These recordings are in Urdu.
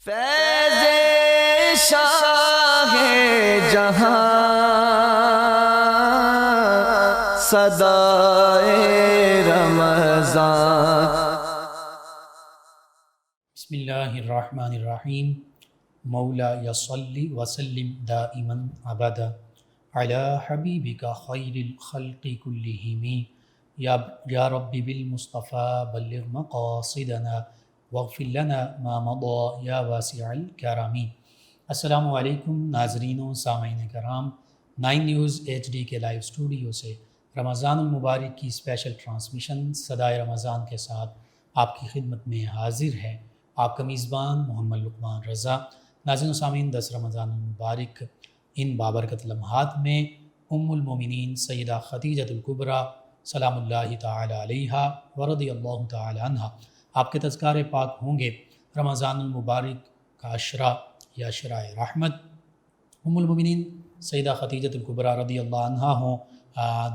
فیض شاہ جہاں صدائے رمضان۔ بسم اللہ الرحمن الرحیم۔ مولا یصلی وسلم دائما ابدا علی حبیبک خیر الخلق کلہم یا رب بالمصطفیٰ بلغ مقاصدنا واغفر لنا ما مضى یا واسع الکرم۔ السلام علیکم ناظرین و سامعین کرام، 9 نیوز HD کے لائیو اسٹوڈیو سے رمضان المبارک کی اسپیشل ٹرانسمیشن صدائے رمضان کے ساتھ آپ کی خدمت میں حاضر ہے آپ کا میزبان محمد لقمان رضا۔ ناظرین و سامعین، 10 رمضان المبارک ان بابرکت لمحات میں ام المومنین سیدہ خدیجۃ الکبریٰ سلام اللہ تعالی علیہا ورضی اللہ تعالی عنہا آپ کے تذکار پاک ہوں گے۔ رمضان المبارک کا عشرہ یا عشرہ رحمت ام المومنین سیدہ خدیجۃ الکبریٰ رضی اللہ عنہا ہوں،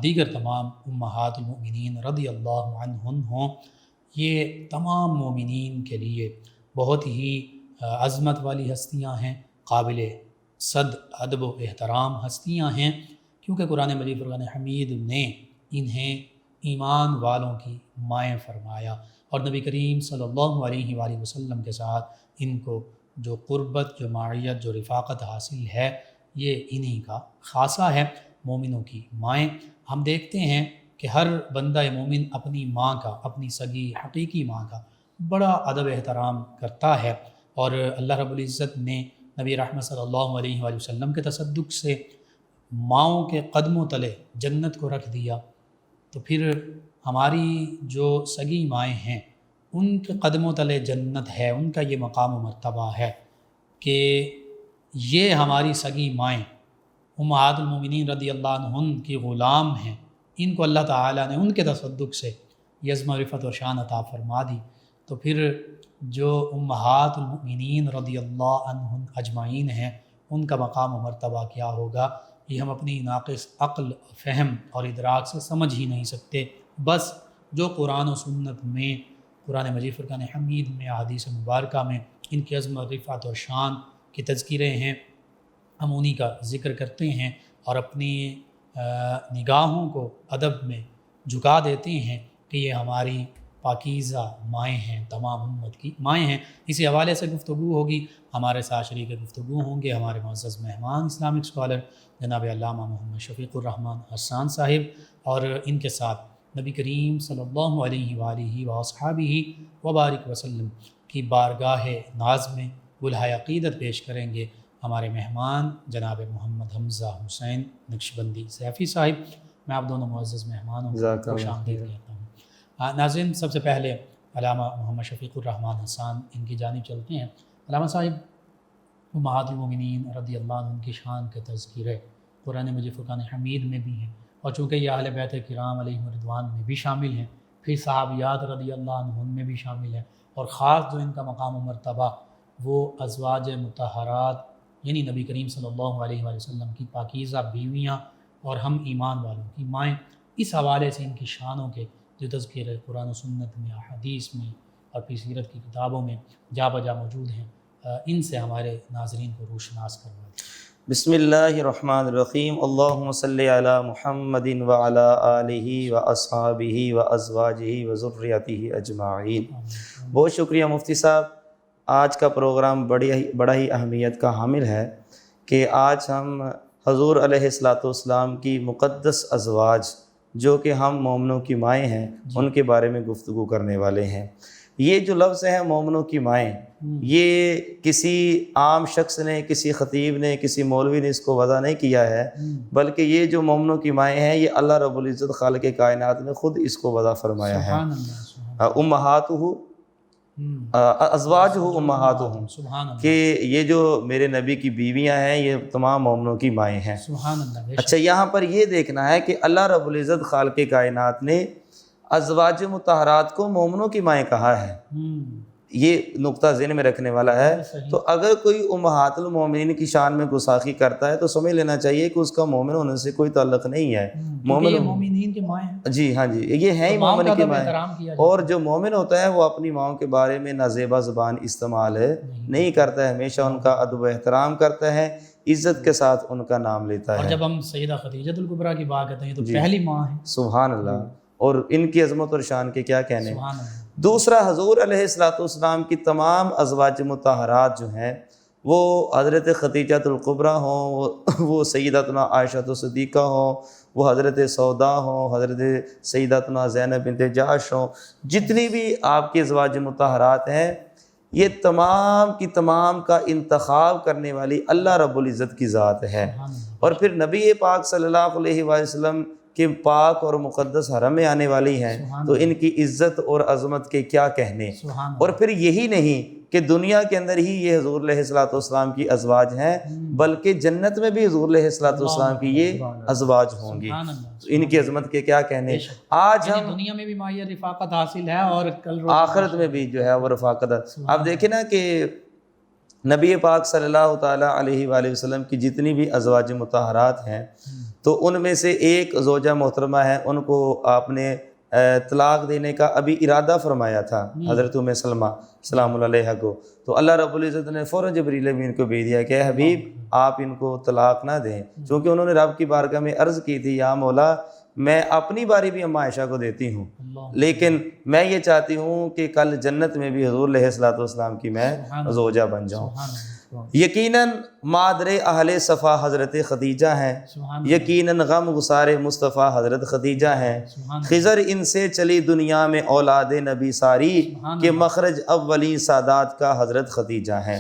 دیگر تمام امہات المؤمنین رضی اللہ عنہن ہوں، یہ تمام مومنین کے لیے بہت ہی عظمت والی ہستیاں ہیں، قابل صد ادب و احترام ہستیاں ہیں، کیونکہ قرآن مجید فرقان حمید نے انہیں ایمان والوں کی مائیں فرمایا، اور نبی کریم صلی اللہ علیہ وآلہ وسلم کے ساتھ ان کو جو قربت، جو معیت، جو رفاقت حاصل ہے، یہ انہی کا خاصہ ہے، مومنوں کی مائیں۔ ہم دیکھتے ہیں کہ ہر بندہ مومن اپنی ماں کا، اپنی سگی حقیقی ماں کا بڑا ادب احترام کرتا ہے، اور اللہ رب العزت نے نبی رحمت صلی اللہ علیہ وآلہ وسلم کے تصدق سے ماؤں کے قدموں تلے جنت کو رکھ دیا، تو پھر ہماری جو سگی مائیں ہیں ان کے قدموں تلے جنت ہے، ان کا یہ مقام و مرتبہ ہے کہ یہ ہماری سگی مائیں امہات المومنین رضی اللہ عنہن کی غلام ہیں، ان کو اللہ تعالیٰ نے ان کے تصدق سے یہ عظمت و رفعت و شان عطا فرما دی، تو پھر جو امہات المؤمنین رضی اللہ عنہن اجمعین ہیں ان کا مقام و مرتبہ کیا ہوگا، یہ ہم اپنی ناقص عقل، فہم اور ادراک سے سمجھ ہی نہیں سکتے۔ بس جو قرآن و سنت میں، قرآن مجید فرقان حمید میں، احادیث مبارکہ میں ان کی عظمت، رفعت اور شان کے تذکرے ہیں، ہم انہی کا ذکر کرتے ہیں اور اپنی نگاہوں کو ادب میں جھکا دیتے ہیں کہ یہ ہماری پاکیزہ مائیں ہیں، تمام امت کی مائیں ہیں۔ اسی حوالے سے گفتگو ہوگی، ہمارے ساتھ شریک گفتگو ہوں گے ہمارے معزز مہمان اسلامک اسکالر جناب علامہ محمد شفیق الرحمن حسان صاحب، اور ان کے ساتھ نبی کریم صلی اللہ علیہ وآلہ وصحبہ وبارک وسلم کی بارگاہ ناز میں گلہائے عقیدت پیش کریں گے ہمارے مہمان جناب محمد حمزہ حسین نقشبندی سیفی صاحب۔ میں آپ دونوں معزز مہمانوں کو خوش آمدید کہتا ہوں۔ ناظرین، سب سے پہلے علامہ محمد شفیق الرحمن حسان ان کی جانب چلتے ہیں۔ علامہ صاحب، امہات المومنین رضی اللہ عنہ کی شان کے تذکرے قرآن مجید فرقان حمید میں بھی ہیں، اور چونکہ یہ اہل بیت کرام علیہم رضوان میں بھی شامل ہیں، پھر صحابیات رضی اللہ عنہن میں بھی شامل ہیں، اور خاص جو ان کا مقام و مرتبہ وہ ازواج مطہرات یعنی نبی کریم صلی اللہ علیہ وآلہ وسلم کی پاکیزہ بیویاں اور ہم ایمان والوں کی مائیں، اس حوالے سے ان کی شانوں کے جو تذکرے قرآن و سنت میں، احادیث میں اور پھر سیرت کی کتابوں میں جا بجا موجود ہیں، ان سے ہمارے ناظرین کو روشناس کروا دیں۔ بسم اللہ الرحمن الرحیم۔ اللہم صلی علی محمد وعلی آلہ واصحابہ وازواجہ وذریتہ اجمعین۔ بہت شکریہ مفتی صاحب، آج کا پروگرام بڑا ہی اہمیت کا حامل ہے کہ آج ہم حضور علیہ الصلاۃ والسلام کی مقدس ازواج جو کہ ہم مومنوں کی مائیں ہیں ان کے بارے میں گفتگو کرنے والے ہیں۔ یہ جو لفظ ہیں مومنوں کی مائیں، یہ کسی عام شخص نے، کسی خطیب نے، کسی مولوی نے اس کو وضع نہیں کیا ہے، بلکہ یہ جو مومنوں کی مائیں ہیں یہ اللہ رب العزت خالق کائنات نے خود اس کو وضع فرمایا ہے۔ امہاتہ ازواجہ امہاتہم، کہ یہ جو میرے نبی کی بیویاں ہیں یہ تمام مومنوں کی مائیں ہیں۔ اچھا، یہاں پر یہ دیکھنا ہے کہ اللہ رب العزت خالق کائنات نے ازواج مطہرات کو مومنوں کی مائیں کہا ہے۔ یہ نقطہ ذہن میں رکھنے والا ہے. تو اگر کوئی امہات المومنین کی شان میں گستاخی کرتا ہے تو سمجھ لینا چاہیے کہ اس کا مومن ہونے سے کوئی تعلق نہیں ہے. مومنین کی مائیں ہیں. جی ہاں جی، یہ ہیں ہی مومن کی مائیں. اور جو مومن ہوتا ہے وہ اپنی ماؤں کے بارے میں نازیبا زبان استعمال نہیں کرتا ہے، ہمیشہ ان کا ادب و احترام کرتا ہے، عزت کے ساتھ ان کا نام لیتا ہے. اور جب ہم سیدہ خدیجہ الکبریٰ کی بات کرتے ہیں تو پہلی ماں ہے. سبحان اللہ. اور ان کی عظمت اور شان کے کیا کہنے. سبحان اللہ. دوسرا، حضور علیہ الصلوۃ والسلام کی تمام ازواج مطہرات جو ہیں وہ حضرت خدیجہ الکبریٰ ہوں، وہ سیدتنا عائشہ صدیقہ ہوں، وہ حضرت سودا ہوں، حضرت سیدتنا زینب بنت جحش ہوں، جتنی بھی آپ کی ازواج مطہرات ہیں، یہ تمام کی تمام کا انتخاب کرنے والی اللہ رب العزت کی ذات ہے. اور پھر نبی پاک صلی اللہ علیہ وآلہ وسلم کہ پاک اور مقدس حرم میں آنے والی ہیں تو ان کی عزت اور عظمت کے کیا کہنے. اور پھر یہی نہیں کہ دنیا کے اندر ہی یہ حضور علیہ الصلوۃ والسلام کی ازواج ہیں، بلکہ جنت میں بھی حضور علیہ الصلوۃ والسلام کی یہ ازواج ہوں گی. ان کی عظمت کے کیا کہنے. آج ہم دنیا میں بھی مائیہ رفاقت حاصل ہے اور کل آخرت میں بھی جو ہے وہ رفاقت. آپ دیکھیں نا کہ نبی پاک صلی اللہ تعالیٰ علیہ وآلہ وسلم کی جتنی بھی ازواج مطہرات ہیں تو ان میں سے ایک زوجہ محترمہ ہے، ان کو آپ نے طلاق دینے کا ابھی ارادہ فرمایا تھا حضرت ام سلمہ سلام اللہ علیہ کو. تو اللہ رب العزت نے فوراً جبریل امین کو بھیج دیا کہ اے حبیب آپ ان کو طلاق نہ دیں، چونکہ انہوں نے رب کی بارگاہ میں عرض کی تھی یا مولا میں اپنی باری بھی اماں عائشہ کو دیتی ہوں، لیکن میں یہ چاہتی ہوں کہ کل جنت میں بھی حضور علیہ الصلوۃ والسلام کی میں زوجہ بن جاؤں. یقیناً مادر اہل صفا حضرت خدیجہ ہیں، یقیناً غم گسار مصطفیٰ حضرت خدیجہ ہیں. خضر ان سے چلی دنیا میں اولاد نبی ساری کہ مخرج اولین سادات کا حضرت خدیجہ ہیں.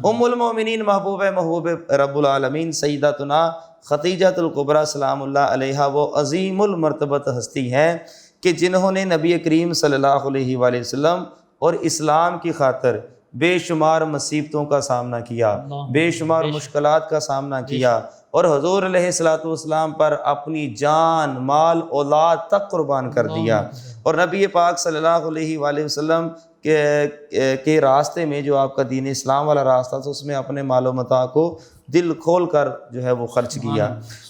ام المومنین محبوب رب العالمین سیدتنا خدیجہ الکبریٰ سلام اللہ علیہا وہ عظیم المرتبت ہستی ہیں کہ جنہوں نے نبی کریم صلی اللہ علیہ وآلہ وسلم اور اسلام کی خاطر بے شمار مصیبتوں کا سامنا کیا، بے شمار مشکلات کا سامنا کیا، اور حضور علیہ الصلوۃ والسلام پر اپنی جان مال اولاد تک قربان کر دیا. اور نبی پاک صلی اللہ علیہ وآلہ وسلم کے راستے میں جو آپ کا دین اسلام والا راستہ تھا اس میں اپنے مال و متاع کو دل کھول کر جو ہے وہ خرچ کیا.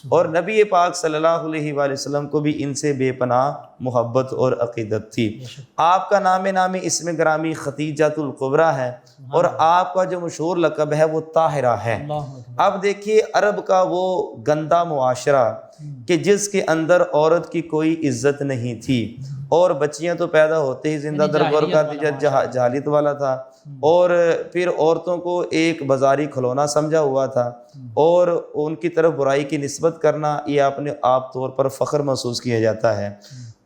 اور نبی پاک صلی اللہ علیہ وآلہ وسلم کو بھی ان سے بے پناہ محبت اور عقیدت تھی. آپ کا نام اسم گرامی خدیجہ الکبریٰ ہے اور آپ کا جو مشہور لقب ہے وہ طاہرہ ہے. اب دیکھیے عرب کا وہ گندا معاشرہ کہ جس کے اندر عورت کی کوئی عزت نہیں تھی، اور بچیاں تو پیدا ہوتے ہی زندہ درگور کا جہالت والا تھا، اور پھر عورتوں کو ایک بازاری کھلونا سمجھا ہوا تھا، اور ان کی طرف برائی کی نسبت کرنا یہ اپنے آپ طور پر فخر محسوس کیا جاتا ہے.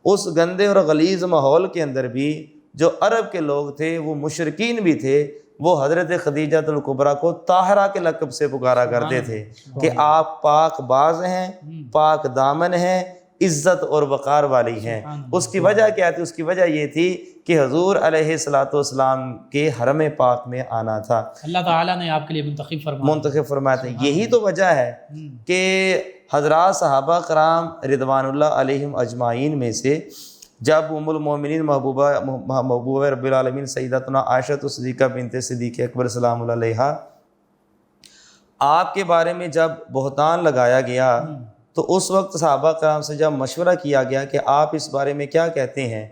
اس گندے اور غلیظ ماحول کے اندر بھی جو عرب کے لوگ تھے وہ مشرکین بھی تھے، وہ حضرت خدیجہ الکبریٰ کو طاہرہ کے لقب سے پکارا کرتے تھے کہ آپ پاک باز ہیں، پاک دامن ہیں، عزت اور وقار والی ہیں. اس کی وجہ کیا تھی؟ اس کی وجہ یہ تھی کہ حضور علیہ الصلوۃ والسلام کے حرم پاک میں آنا تھا، اللہ تعالیٰ نے آپ کے لیے منتخب فرمایا تھا. یہی تو وجہ ہے کہ حضرات صحابہ کرام رضوان اللہ علیہم اجمعین میں سے جب ام المومنین محبوبہ رب العالمین سیدتنا عائشہ صدیقہ بنت صدیق اکبر سلام اللہ علیہا آپ کے بارے میں جب بہتان لگایا گیا تو اس وقت صحابہ کرام سے جب مشورہ کیا گیا کہ آپ اس بارے میں کیا کہتے ہیں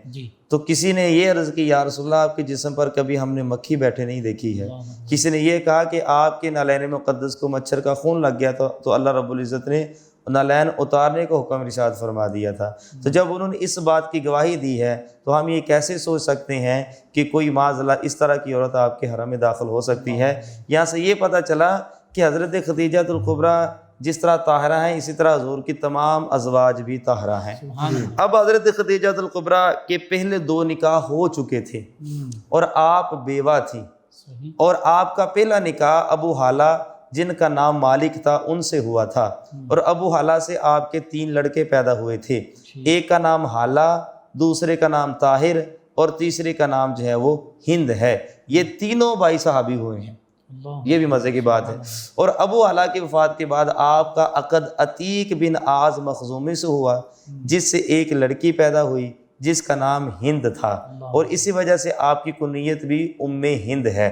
تو کسی نے یہ عرض کی یا رسول اللہ آپ کے جسم پر کبھی ہم نے مکھی بیٹھے نہیں دیکھی ہے. کسی نے یہ کہا کہ آپ کے نالین مقدس کو مچھر کا خون لگ گیا تو اللہ رب العزت نے نالین اتارنے کو حکم ارشاد فرما دیا تھا. تو جب انہوں نے اس بات کی گواہی دی ہے تو ہم یہ کیسے سوچ سکتے ہیں کہ کوئی معاذ اللہ اس طرح کی عورت آپ کے حرم میں داخل ہو سکتی ہے. یہاں سے یہ پتہ چلا کہ حضرت خدیجہ الکبریٰ جس طرح طاہرہ ہیں اسی طرح حضور کی تمام ازواج بھی طاہرہ ہیں. اب حضرت خدیجہ الکبریٰ کے پہلے 2 نکاح ہو چکے تھے اور آپ بیوہ تھی، اور آپ کا پہلا نکاح ابو حالہ جن کا نام مالک تھا ان سے ہوا تھا، اور ابو حالہ سے آپ کے 3 لڑکے پیدا ہوئے تھے. ایک کا نام حالہ، دوسرے کا نام طاہر، اور تیسرے کا نام جو ہے وہ ہند ہے. یہ تینوں بھائی صحابی ہوئے ہیں، یہ بھی مزے کی بات ہے. اور ابو حالہ کی وفات کے بعد آپ کا عقد عتیق بن آز مخزومی سے ہوا، جس سے ایک لڑکی پیدا ہوئی، جس کا نام ہند تھا، اور اسی وجہ سے آپ کی کنیت بھی ام ہند ہے۔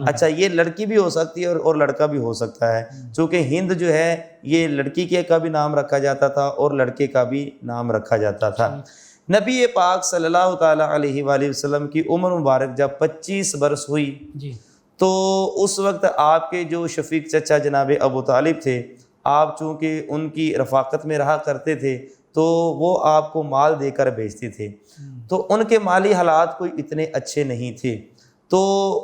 اچھا، یہ لڑکی بھی ہو سکتی ہے اور لڑکا بھی ہو سکتا ہے، چونکہ ہند جو ہے یہ لڑکی کے کا بھی نام رکھا جاتا تھا اور لڑکے کا بھی نام رکھا جاتا تھا۔ نبی پاک صلی اللہ تعالیٰ علیہ وآلہ وسلم کی عمر مبارک جب 25 برس ہوئی تو اس وقت آپ کے جو شفیق چچا جناب ابو طالب تھے، آپ چونکہ ان کی رفاقت میں رہا کرتے تھے تو وہ آپ کو مال دے کر بھیجتے تھے، تو ان کے مالی حالات کوئی اتنے اچھے نہیں تھے، تو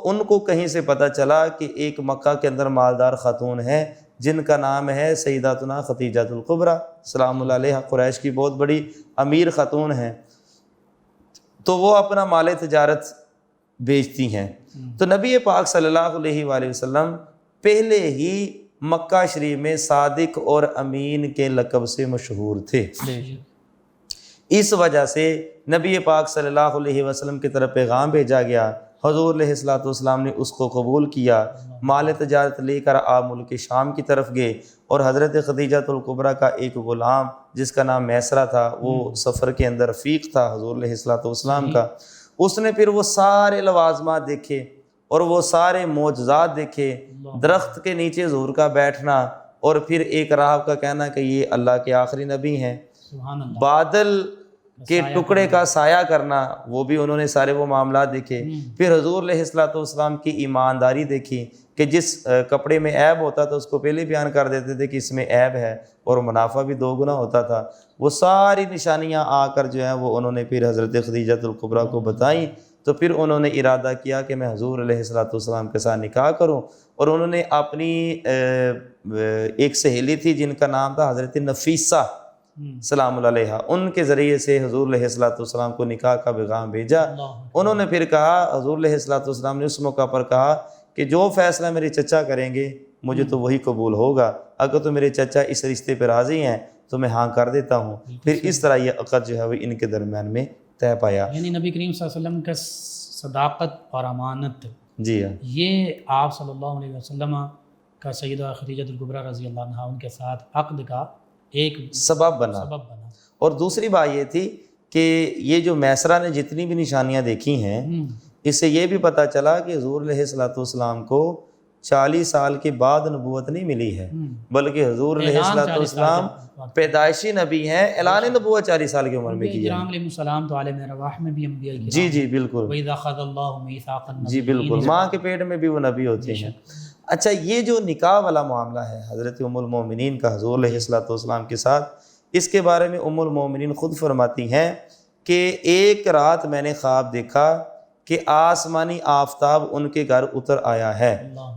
ان کو کہیں سے پتہ چلا کہ ایک مکہ کے اندر مالدار خاتون ہے جن کا نام ہے سیداتنا خدیجہ الکبریٰ سلام اللہ علیہا، قریش کی بہت بڑی امیر خاتون ہیں، تو وہ اپنا مال تجارت بیچتی ہیں۔ تو نبی پاک صلی اللہ علیہ وآلہ وسلم پہلے ہی مکہ شریف میں صادق اور امین کے لقب سے مشہور تھے، اس وجہ سے نبی پاک صلی اللہ علیہ وسلم کی طرف پیغام بھیجا گیا، حضور علیہ الصلوۃ والسلام نے اس کو قبول کیا، مال تجارت لے کر آپ ملک شام کی طرف گئے، اور حضرت خدیجہ الکبریٰ کا ایک غلام جس کا نام میسرہ تھا، وہ سفر کے اندر رفیق تھا حضور علیہ الصلوۃ والسلام کا، اس نے پھر وہ سارے لوازمات دیکھے اور وہ سارے معجزات دیکھے، درخت کے نیچے حضور کا بیٹھنا، اور پھر ایک راہب کا کہنا کہ یہ اللہ کے آخری نبی ہیں، بادل کے ٹکڑے کا سایہ کرنا، وہ بھی انہوں نے سارے وہ معاملات دیکھے، پھر حضور علیہ الصلوۃ والسلام کی ایمانداری دیکھی کہ جس کپڑے میں عیب ہوتا تھا اس کو پہلے بیان کر دیتے تھے کہ اس میں عیب ہے، اور منافع بھی 2 گنا ہوتا تھا، وہ ساری نشانیاں آ کر جو ہیں وہ انہوں نے پھر حضرت خدیجہ الکبریٰ کو بتائیں، تو پھر انہوں نے ارادہ کیا کہ میں حضور علیہ الصلوۃ والسلام کے ساتھ نکاح کروں، اور انہوں نے اپنی ایک سہیلی تھی جن کا نام تھا حضرت نفیسہ سلام اللہ علیہا، ان کے ذریعے سے حضور علیہ الصلوۃ والسلام کو نکاح کا پیغام بھیجا۔ انہوں نے پھر کہا، حضور علیہ الصلوۃ والسلام نے اس موقع پر کہا کہ جو فیصلہ میرے چچا کریں گے مجھے تو وہی قبول ہوگا، اگر تو میرے چچا اس رشتے پہ راضی ہیں تو میں ہاں کر دیتا ہوں۔ پھر اس طرح یہ عقد جو ہے وہ ان کے درمیان میں طے پایا۔ یعنی نبی کریم صلی اللہ علیہ وسلم کا صداقت اور امانت، جی ہاں، یہ آپ صلی اللہ علیہ وسلم کا سیدہ خدیجہ الکبریٰ رضی اللہ عنہا ان کے ساتھ عقد کا ایک سبب بنا۔ اور دوسری بات یہ تھی کہ یہ جو میسرہ نے جتنی بھی نشانیاں دیکھی ہیں، اس سے یہ بھی پتہ چلا کہ حضور علیہ الصلوۃ والسلام کو 40 سال کے بعد نبوت نہیں ملی ہے، بلکہ حضور علیہ الصلوۃ والسلام پیدائشی نبی ہیں، اعلان نبوت 40 سال کی عمر میں کی ہے۔ علیہ السلام تو عالم ارواح میں بھی انبیاء کرام، جی جی بالکل، وَإِذَا أَخَذَ اللَّهُ مِيثَاقَ النَّبِيِّينَ، جی بالکل، ماں کے پیٹ میں بھی وہ نبی ہوتے ہیں۔ اچھا، یہ جو نکاح والا معاملہ ہے حضرت ام المومنین کا حضور علیہ الصلوۃ والسلام کے ساتھ، اس کے بارے میں ام المومنین خود فرماتی ہیں کہ ایک رات میں نے خواب دیکھا کہ آسمانی آفتاب ان کے گھر اتر آیا ہے،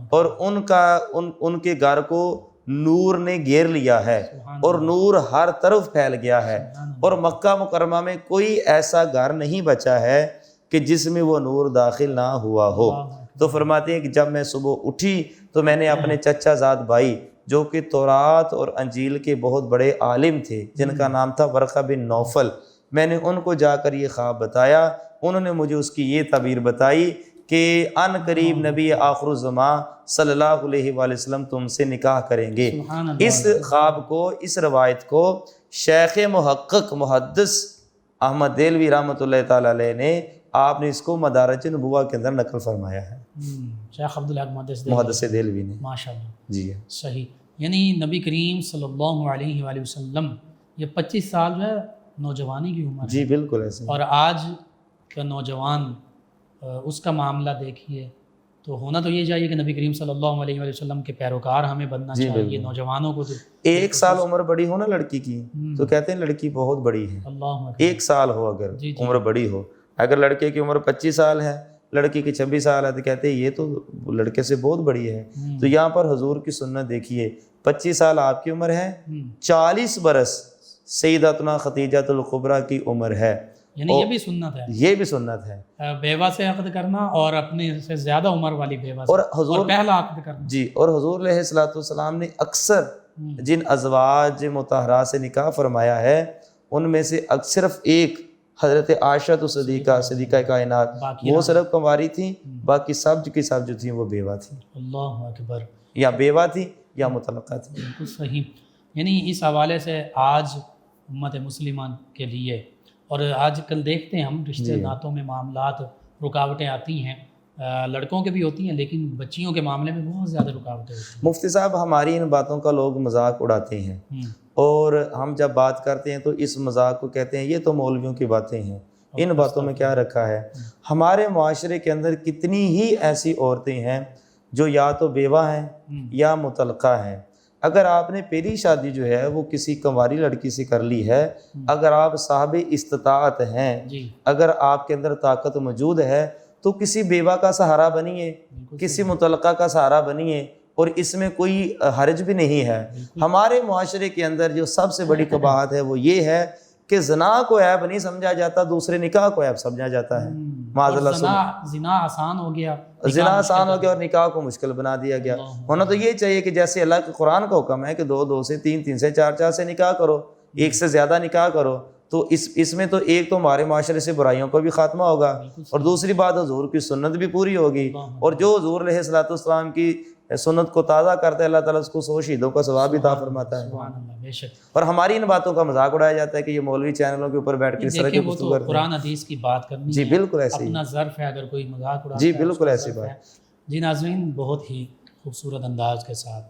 اور ان کے گھر کو نور نے گھیر لیا ہے، اور نور ہر طرف پھیل گیا ہے، اور مکہ مکرمہ میں کوئی ایسا گھر نہیں بچا ہے کہ جس میں وہ نور داخل نہ ہوا ہو۔ تو فرماتے ہیں کہ جب میں صبح اٹھی تو میں نے اپنے چچا زاد بھائی جو کہ تورات اور انجیل کے بہت بڑے عالم تھے جن کا نام تھا ورقہ بن نوفل، میں نے ان کو جا کر یہ خواب بتایا، انہوں نے مجھے اس کی یہ تعبیر بتائی کہ ان قریب نبی آخر الزمان صلی اللہ علیہ وآلہ وسلم تم سے نکاح کریں گے۔ اس خواب کو، اس روایت کو شیخ محقق محدث احمد دہلوی رحمۃ اللہ تعالیٰ علیہ نے، آپ نے اس کو مدارج نبوہ کے اندر نقل فرمایا ہے، شیخ عبدالحق محدث دہلوی نے۔ ماشاءاللہ، جی صحیح۔ یعنی نبی کریم صلی اللہ علیہ وآلہ وسلم، یہ 25 سال جو ہے نوجوانی کی عمر ہے، جی بالکل ایسے، اور آج کا نوجوان اس کا معاملہ دیکھیے تو ہونا تو یہ چاہیے کہ نبی کریم صلی اللہ علیہ وآلہ وسلم کے پیروکار ہمیں بننا چاہیے۔ نوجوانوں کو تو 1 سال عمر بڑی ہو نا لڑکی کی تو کہتے ہیں لڑکی بہت بڑی ہے، اللہ 1 سال ہو اگر عمر بڑی ہو، اگر لڑکے کی عمر 25 سال ہے، لڑکی کی 26 سال ہے، تو کہتے ہیں یہ تو لڑکے سے بہت بڑی ہے۔ تو یہاں پر حضور کی سنت دیکھیے، 25 سال آپ کی عمر ہے، 40 برس سیداتنا خدیجہ الکبریٰ کی عمر ہے، یعنی یہ بھی سنت ہے، یہ بھی سنت ہے، بیوہ سے عقد کرنا اور اپنے سے زیادہ عمر والی بیوہ سے، اور حضور پہلا عقد کرنا۔ جی، اور حضور علیہ الصلوۃ والسلام نے اکثر جن ازواج مطہرات سے نکاح فرمایا ہے ان میں سے صرف ایک حضرت عائشہ صدیقہ کائنات، وہ صرف کنواری تھیں، باقی سب کی سب جو تھیں وہ بیوہ تھیں، اللہ اکبر، یا بیوہ تھیں یا مطلقہ تھیں۔ بالکل صحیح۔ یعنی اس حوالے سے آج امت مسلمان کے لیے اور آج کل دیکھتے ہیں ہم رشتے ناتوں میں معاملات رکاوٹیں آتی ہیں، لڑکوں کے بھی ہوتی ہیں لیکن بچیوں کے معاملے میں بہت زیادہ رکاوٹیں ہوتی ہیں۔ مفتی صاحب ہماری ان باتوں کا لوگ مذاق اڑاتے ہیں، اور ہم جب بات کرتے ہیں تو اس مذاق کو کہتے ہیں یہ تو مولویوں کی باتیں ہیں، ان باتوں میں کیا رکھا ہے؟ ہمارے معاشرے کے اندر کتنی ہی ایسی عورتیں ہیں جو یا تو بیوہ ہیں یا مطلقہ ہیں۔ اگر آپ نے پہلی شادی جو ہے وہ کسی کنواری لڑکی سے کر لی ہے، اگر آپ صاحب استطاعت ہیں، اگر آپ کے اندر طاقت موجود ہے تو کسی بیوہ کا سہارا بنیے، کسی مطلقہ کا سہارا بنیے، اور اس میں کوئی حرج بھی نہیں ہے۔ ہمارے معاشرے کے اندر جو سب سے بڑی قباحت ہے وہ یہ ہے کہ زنا کو عیب نہیں سمجھا جاتا، دوسرے نکاح کو عیب سمجھا جاتا ہے۔ معاذ اللہ، زنا آسان ہو گیا، زنا آسان ہو گیا اور نکاح کو مشکل بنا دیا گیا۔ ہونا تو یہ چاہیے کہ جیسے اللہ کے قرآن کا حکم ہے کہ 2 سے 3 سے 4 سے نکاح کرو، 1 سے زیادہ نکاح کرو، تو اس میں تو ایک تو ہمارے معاشرے سے برائیوں کا بھی خاتمہ ہوگا، اور دوسری بات حضور کی سنت بھی پوری ہوگی، اور جو حضور علیہ الصلوۃ والسلام کی سنت کو تازہ کرتا ہے اللہ تعالیٰ اس کو 100 شہیدوں کا ثواب عطا فرماتا ہے۔ سبحان اللہ، بے شک۔ اور ہماری ان باتوں کا مذاق اڑایا جاتا ہے کہ یہ مولوی چینلوں کے اوپر بیٹھ کے اس طرح کی وہ گفتگو تو کرتے ہیں۔ قرآن حدیث کی بات کرنی جی ہے، بالکل ایسے ہی، اپنا ظرف ہے، اگر کوئی مذاق اڑاتا جی ہے بالکل ایسی بات۔ جی ناظرین، بہت ہی خوبصورت انداز کے ساتھ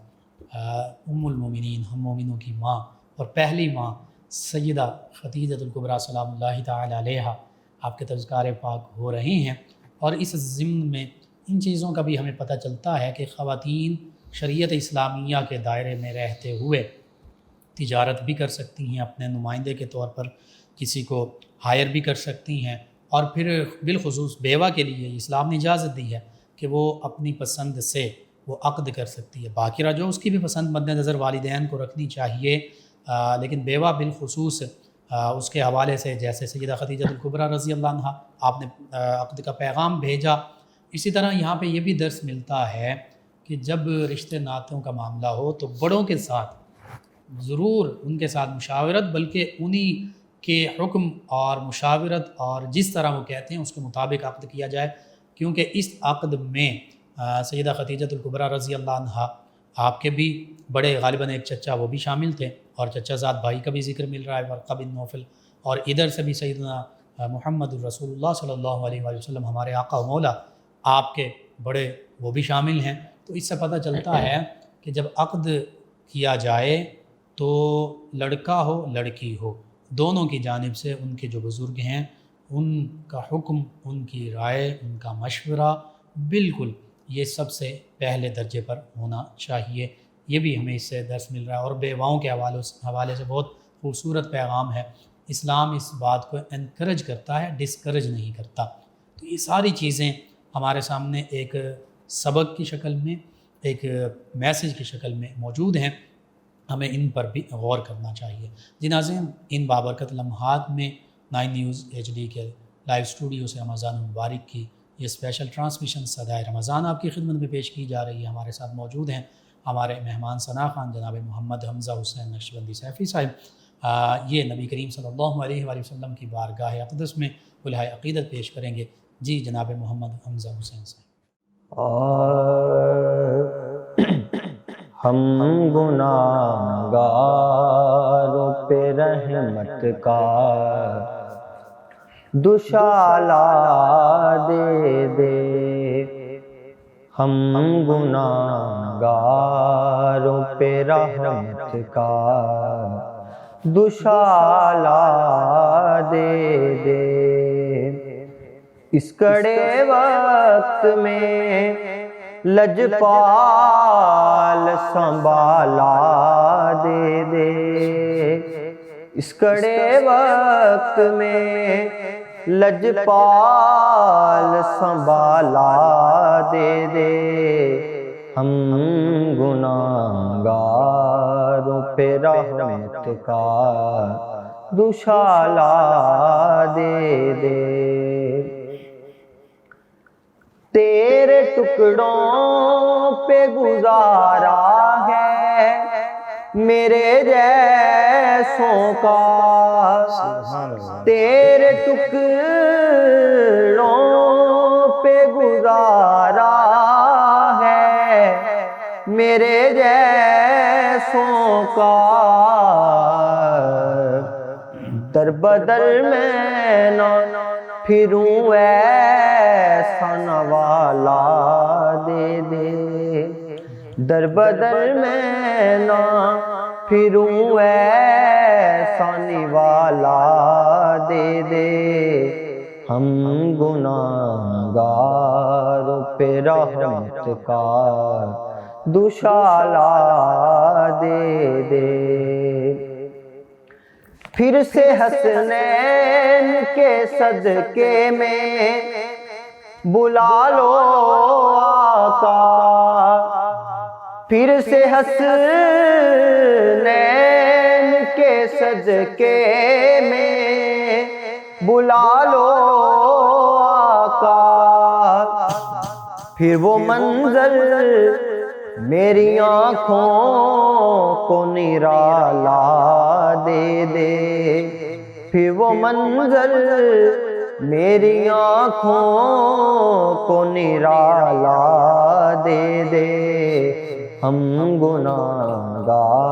ام المومنین، ہم مومنوں کی ماں اور پہلی ماں سیدہ خدیجہ الکبریٰ سلام اللہ تعالی علیہا آپ کے تذکار پاک ہو رہے ہیں، اور اس ضمن میں ان چیزوں کا بھی ہمیں پتہ چلتا ہے کہ خواتین شریعت اسلامیہ کے دائرے میں رہتے ہوئے تجارت بھی کر سکتی ہیں، اپنے نمائندے کے طور پر کسی کو ہائر بھی کر سکتی ہیں، اور پھر بالخصوص بیوہ کے لیے اسلام نے اجازت دی ہے کہ وہ اپنی پسند سے وہ عقد کر سکتی ہے، باقرہ جو اس کی بھی پسند مد نظر والدین کو رکھنی چاہیے، لیکن بیوہ بالخصوص اس کے حوالے سے جیسے سیدہ خدیجہ الکبریٰ رضی اللہ عنہا آپ نے عقد کا پیغام بھیجا، اسی طرح یہاں پہ یہ بھی درس ملتا ہے کہ جب رشتے ناتوں کا معاملہ ہو تو بڑوں کے ساتھ ضرور ان کے ساتھ مشاورت، بلکہ انہی کے حکم اور مشاورت اور جس طرح وہ کہتے ہیں اس کے مطابق عقد کیا جائے، کیونکہ اس عقد میں سیدہ خدیجہ الکبریٰ رضی اللہ عنہا آپ کے بھی بڑے غالباً ایک چچا وہ بھی شامل تھے، اور چچا زاد بھائی کا بھی ذکر مل رہا ہے ورقہ بن نوفل، اور ادھر سے بھی سیدنا محمد الرسول اللہ صلی اللہ علیہ وآلہ وسلم ہمارے آقا و مولا آپ کے بڑے وہ بھی شامل ہیں۔ تو اس سے پتہ چلتا ہے کہ جب عقد کیا جائے تو لڑکا ہو لڑکی ہو، دونوں کی جانب سے ان کے جو بزرگ ہیں ان کا حکم، ان کی رائے، ان کا مشورہ بالکل یہ سب سے پہلے درجے پر ہونا چاہیے۔ یہ بھی ہمیں اس سے درس مل رہا ہے، اور بیواؤں کے حوالے سے بہت خوبصورت پیغام ہے۔ اسلام اس بات کو انکریج کرتا ہے، ڈسکریج نہیں کرتا۔ تو یہ ساری چیزیں ہمارے سامنے ایک سبق کی شکل میں، ایک میسج کی شکل میں موجود ہیں، ہمیں ان پر بھی غور کرنا چاہیے۔ جی ناظرین، ان بابرکت لمحات میں 9 نیوز HD کے لائیو اسٹوڈیو سے رمضان المبارک کی یہ اسپیشل ٹرانسمیشن صدائے رمضان آپ کی خدمت میں پیش کی جا رہی ہے۔ ہمارے ساتھ موجود ہیں ہمارے مہمان ثنا خان جناب محمد حمزہ حسین نقشبندی سیفی صاحب، یہ نبی کریم صلی اللہ علیہ وآلہ وسلم کی بارگاہ اقدس میں کلہائے عقیدت پیش کریں گے۔ جی جناب محمد حمزہ حسین صاحب۔ ہم گناہگاروں پہ رحمت کا دوشالہ دے دے، ہم گناہگاروں پہ رحمت کا دوشالہ دے دے، اس کڑے وقت میں لجپال سنبھالا دے دے، اس کڑے وقت میں لجپال سنبھالا دے دے، ہم گناہگاروں پہ رحمت کا دوشالہ دے دے۔ تیرے ٹکڑوں پہ گزارا ہے میرے جیسوں کا، تیرے ٹکڑوں پہ گزارا ہے میرے جیسوں کا، در بدر میں نہ پھروں ایسا نوالا دے دے، در بدر میں نہ پھروں ایسا نوالا دے دے، ہم گناہگاروں پہ رحمت کا دوشالہ دے دے۔ پھر سے حسنین کے صدقے میں بلا لو آقا، پھر سے حسنین کے صدقے میں بلا لو آقا، پھر وہ منظر میری آنکھوں کو نرالا دے دے، پھر وہ منظر میری آنکھوں کو نرالا دے دے، ہم گناہگاروں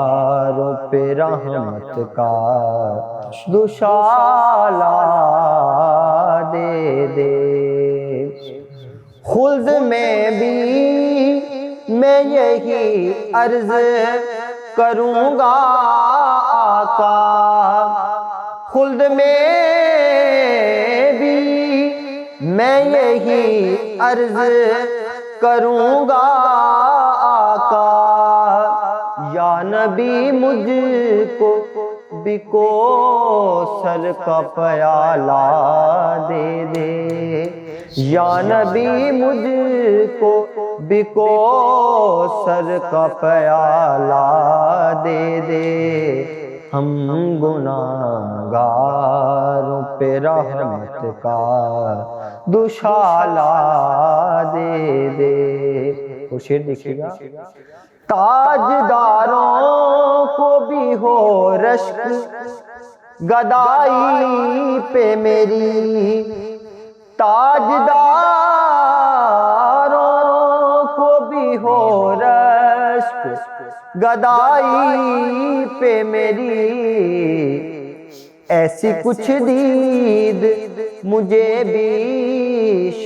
پہ رحمت کا دوشالہ دے دے۔ خلد میں بھی میں یہی عرض کروں گا آقا، خلد میں بھی میں یہی عرض کروں گا آقا، یا نبی مجھ کو بھی کوثر کا پیالہ دے دے، یا نبی مجھ کو بھی کوثر کا پیالہ دے دے، ہم گناہگاروں پہ رحمت کا دوشالہ دے دے۔ وہ شعر دیکھیے گا، تاجداروں کو بھی ہو رشک گدائی پہ میری، تاجداروں کو بھی ہو رشک گدائی پہ میری، ایسی کچھ دید مجھے بھی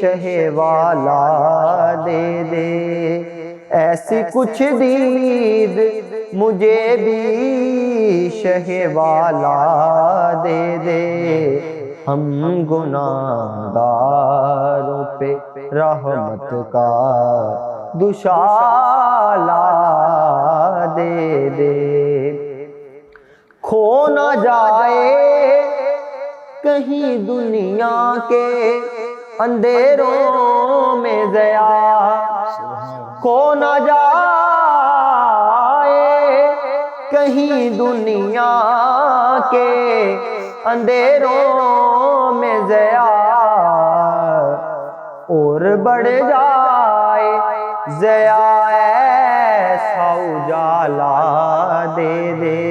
شہ والا دے دے، ایسی کچھ دید مجھے بھی شہ والا دے دے، ہم گناہگاروں پہ رحمت کا دوشالہ دے دے۔ کھو نہ جائے کہیں دنیا کے اندھیروں میں ضیا، کھو نہ جائے کہیں دنیا کے اندھیروں میں ضیا، اور بڑھ جائے ضیا ایسا اجالا دے دے،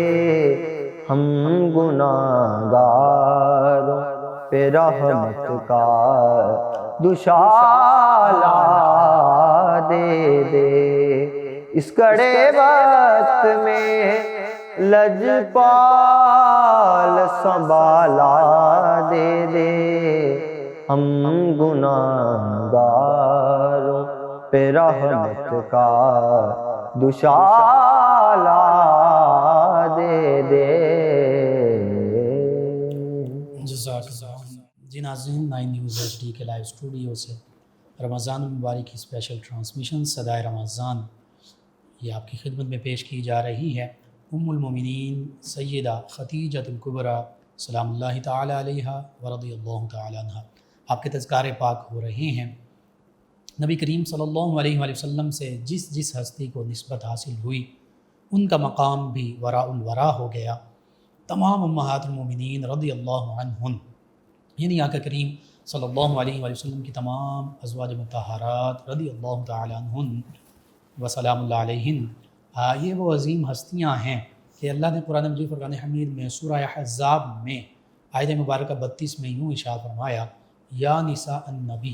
ہم گناہگاروں پہ رحمت کا دوشالہ دے دے، اس کڑے وقت میں لجپال سنبھالا دے دے، ہم گناہگاروں پہ رحمت کا دوشالہ دے دے۔ جزاک اللہ۔ جی ناظرین، 9 نیوز HD کے لائیو اسٹوڈیو سے رمضان المبارک کی اسپیشل ٹرانسمیشن صدائے رمضان یہ آپ کی خدمت میں پیش کی جا رہی ہے۔ ام المومنین سیدہ ختیجۃ الکبریٰ سلام اللہ تعالی علیہا ورضی اللہ تعالی عنہا، آپ کے تذکار پاک ہو رہے ہیں۔ نبی کریم صلی اللہ علیہ وآلہ وسلم سے جس جس ہستی کو نسبت حاصل ہوئی ان کا مقام بھی وراء الورا ہو گیا۔ تمام امہات المومنین رضی اللہ عنہن، یعنی آقا کریم صلی اللہ علیہ وآلہ وسلم کی تمام ازواج مطہرات رضی اللہ تعالی عنہن وسلام اللہ علیہن، یہ وہ عظیم ہستیاں ہیں کہ اللہ نے قرآن مجید فرقان حمید میں سورہ احزاب میں آیت مبارکہ 32 میں یوں ارشاد فرمایا، یا نساء النبی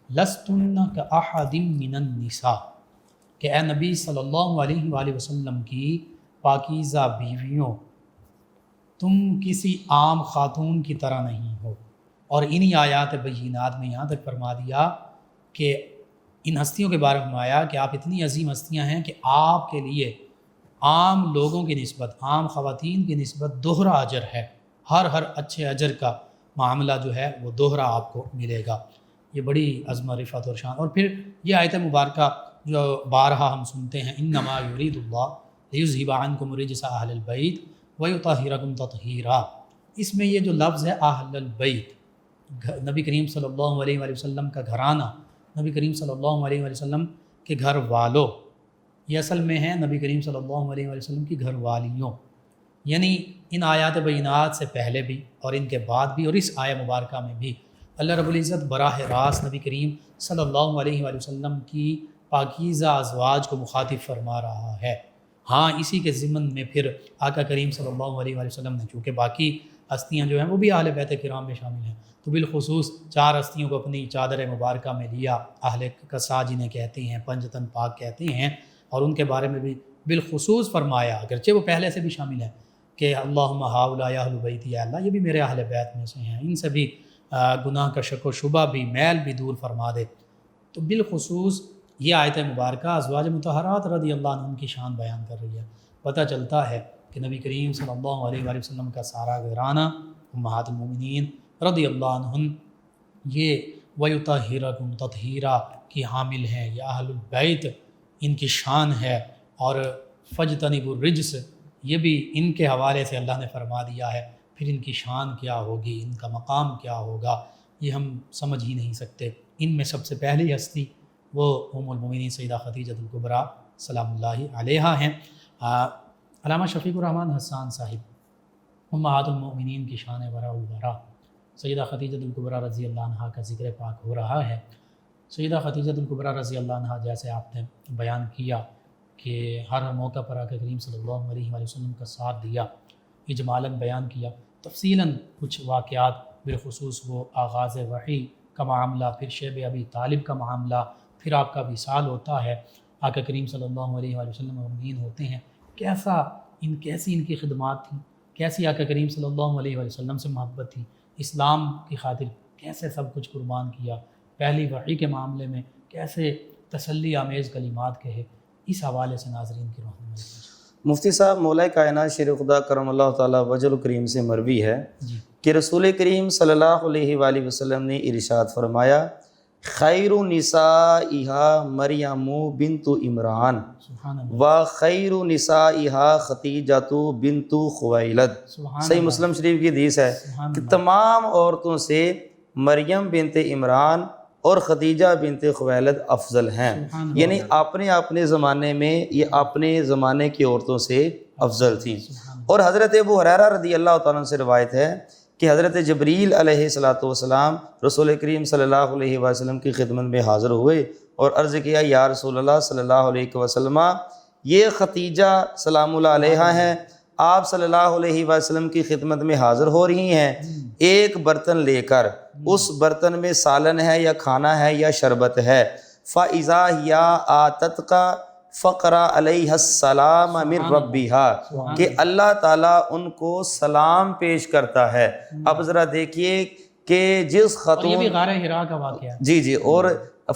لستن کاحد من النساء، کہ اے نبی صلی اللہ علیہ وآلہ وسلم کی پاکیزہ بیویوں تم کسی عام خاتون کی طرح نہیں ہو۔ اور انہی آیات بینات میں یہاں تک فرما دیا کہ ان ہستیوں کے بارے میں فرمایا کہ آپ اتنی عظیم ہستیاں ہیں کہ آپ کے لیے عام لوگوں کی نسبت، عام خواتین کی نسبت دوہرا اجر ہے، ہر اچھے اجر کا معاملہ جو ہے وہ دوہرا آپ کو ملے گا۔ یہ بڑی عظم رفعت اور شان۔ اور پھر یہ آیت مبارکہ جو بارہا ہم سنتے ہیں، انما یرید اللہ لیذھب عنکم رجس اہل البیت ویطہرکم تطہیرا، اس میں یہ جو لفظ ہے اہل البیت، نبی کریم صلی اللہ علیہ وآلہ وسلم کا گھرانہ، نبی کریم صلی اللہ علیہ وآلہ وسلم کے گھر والوں، یہ اصل میں ہیں نبی کریم صلی اللہ علیہ وآلہ وسلم کی گھر والیوں، یعنی ان آیات بینات سے پہلے بھی اور ان کے بعد بھی اور اس آیہ مبارکہ میں بھی اللہ رب العزت براہ راست نبی کریم صلی اللہ علیہ وآلہ وسلم کی پاکیزہ ازواج کو مخاطب فرما رہا ہے۔ ہاں اسی کے ضمن میں پھر آقا کریم صلی اللہ علیہ وآلہ وسلم نے، چونکہ باقی ہستیاں جو ہیں وہ بھی اہل بیت کرام میں شامل ہیں، تو بالخصوص 4 ہستیوں کو اپنی چادر مبارکہ میں لیا، اہل کسا جنہیں کہتے ہیں، پنجتن پاک کہتے ہیں، اور ان کے بارے میں بھی بالخصوص فرمایا، اگرچہ وہ پہلے سے بھی شامل ہیں کہ اللہم ہؤلاء اہل بیتی، یا اللہ یہ بھی میرے اہل بیت میں سے ہیں، ان سے بھی گناہ کا شک و شبہ بھی، میل بھی دور فرما دے۔ تو بالخصوص یہ آیت مبارکہ ازواج مطہرات رضی اللہ عنہم کی شان بیان کر رہی ہے۔ پتہ چلتا ہے کہ نبی کریم صلی اللہ علیہ وآلہ وسلم کا سارا گھرانہ امہات المومنین رضی اللہ عنہم یہ ویطہرکم تطہیرا کی حامل ہیں، یہ اہل البیت ان کی شان ہے۔ اور فجتنبوا الرجس یہ بھی ان کے حوالے سے اللہ نے فرما دیا ہے، پھر ان کی شان کیا ہوگی، ان کا مقام کیا ہوگا، یہ ہم سمجھ ہی نہیں سکتے۔ ان میں سب سے پہلی ہستی وہ ام المومنین سیدہ خدیجہ الکبریٰ سلام اللہ علیہا ہیں۔ علامہ شفیق الرحمن حسان صاحب امہات المومنین کی شان وراء الورا، سیدہ خدیجہ الکبریٰ رضی اللہ عنہا کا ذکر پاک ہو رہا ہے۔ سیدہ خدیجہ الکبریٰ رضی اللہ عنہا جیسے آپ نے بیان کیا کہ ہر موقع پر آقا کریم صلی اللہ علیہ وآلہ وسلم کا ساتھ دیا، اجمالاً بیان کیا، تفصیلاً کچھ واقعات، بالخصوص وہ آغاز وحی کا معاملہ، پھر شیب ابی طالب کا معاملہ، پھر آپ کا وصال ہوتا ہے، آقا کریم صلی اللہ علیہ وآلہ وسلم مومنین ہوتے ہیں، کیسی ان کی خدمات تھیں، کیسی آقا کریم صلی اللہ علیہ وآلہ وسلم سے محبت تھی، اسلام کی خاطر کیسے سب کچھ قربان کیا، پہلی وحی کے معاملے میں کیسے تسلی آمیز کلمات کہے، اس حوالے سے ناظرین کی رہنمائی کیجیے۔ مفتی صاحب، مولا کائنات شیر خدا کرم اللہ تعالیٰ وجہ الکریم سے مروی ہے کہ رسول کریم صلی اللہ علیہ وآلہ وسلم نے ارشاد فرمایا، خیر نسائها مریم بنت عمران و خیر نسائها خدیجۃ بنت خویلد۔ صحیح مسلم شریف کی حدیث ہے کہ تمام عورتوں سے مریم بنت عمران اور خدیجہ بنت خویلد افضل ہیں، یعنی اپنے زمانے میں یہ اپنے زمانے کی عورتوں سے افضل تھیں۔ اور حضرت ابو ہریرہ رضی اللہ تعالیٰ عنہ سے روایت ہے کہ حضرت جبریل علیہ السلام رسول کریم صلی اللہ علیہ وسلم کی خدمت میں حاضر ہوئے اور عرض کیا، یا رسول اللہ صلی اللہ علیہ وسلم، یہ خدیجہ سلام اللہ علیہا ہیں، آپ صلی اللہ علیہ وسلم کی خدمت میں حاضر ہو رہی ہیں، ایک برتن لے کر، اس برتن میں سالن ہے یا کھانا ہے یا شربت ہے، فَإِذَا هِيَ آتَتْكَ فقرا علیہ السلام من ربیہا، کہ اللہ تعالیٰ ان کو سلام پیش کرتا ہے۔ اب ذرا دیکھیے کہ جس خاتون، یہ بھی غار حرا کا واقعہ ہے، جی اور